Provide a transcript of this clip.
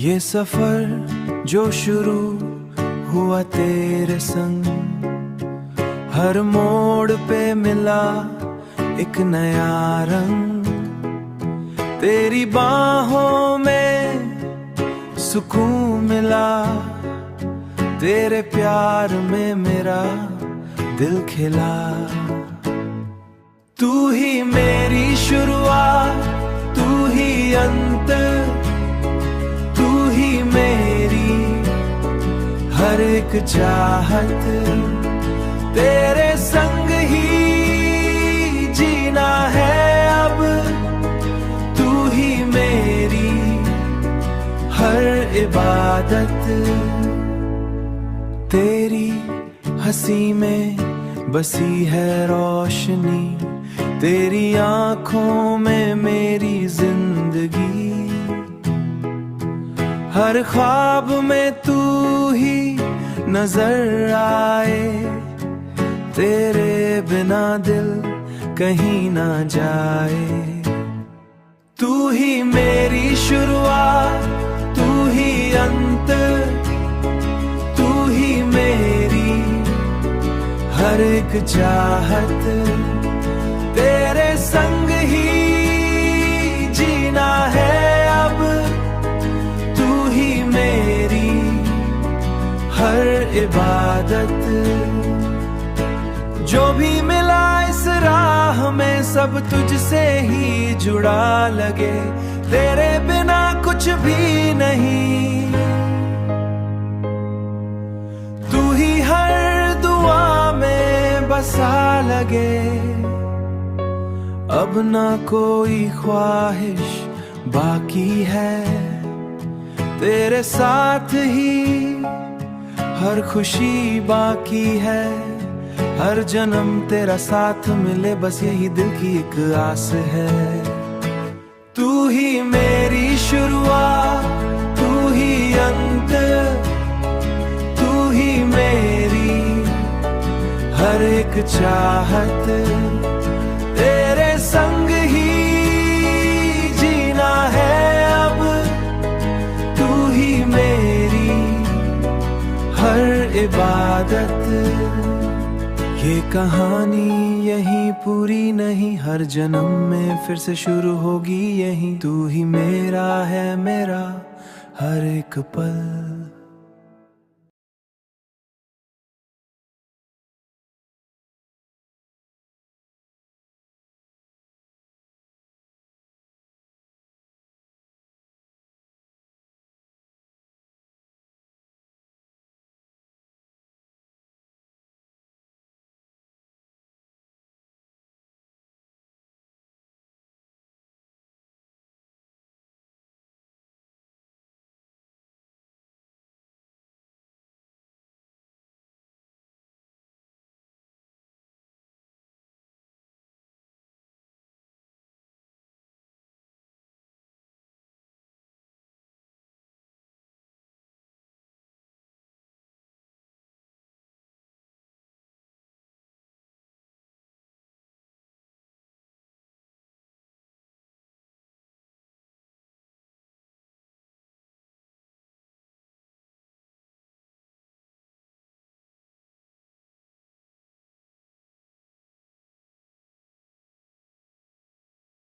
ये सफर जो शुरू हुआ तेरे संग, हर मोड़ पे मिला एक नया रंग। तेरी बाहों में सुकून मिला, तेरे प्यार में मेरा दिल खिला। तू ही मेरी शुरुआत, तू ही अंत, तू ही मेरी हर एक चाहत। तेरे संग ही जीना है अब, तू ही मेरी हर इबादत। तेरी हंसी में बसी है रोशनी, तेरी आंखों में मेरी जिंदगी। हर ख्वाब में तू ही नजर आए, तेरे बिना दिल कहीं ना जाए। तू ही मेरी शुरुआत, तू ही अंत, तू ही मेरी हर एक चाहत। तेरे संग ही जीना है अब, तू ही मेरी हर इबादत। जो भी मिला इस राह में सब तुझसे ही जुड़ा लगे, तेरे बिना कुछ भी नहीं। तू ही हर दुआ में बसा लगे, अब ना कोई ख्वाहिश बाकी है। तेरे साथ ही हर खुशी बाकी है, हर जन्म तेरा साथ मिले बस यही दिल की एक आस है। तू ही मेरी शुरुआत, तू ही अंत, तू ही मेरी हर एक चाहत। तेरे संग ही जीना है अब, तू ही मेरी हर इबादत। ये कहानी यहीं पूरी नहीं, हर जन्म में फिर से शुरू होगी यहीं। तू ही मेरा है, मेरा हर एक पल।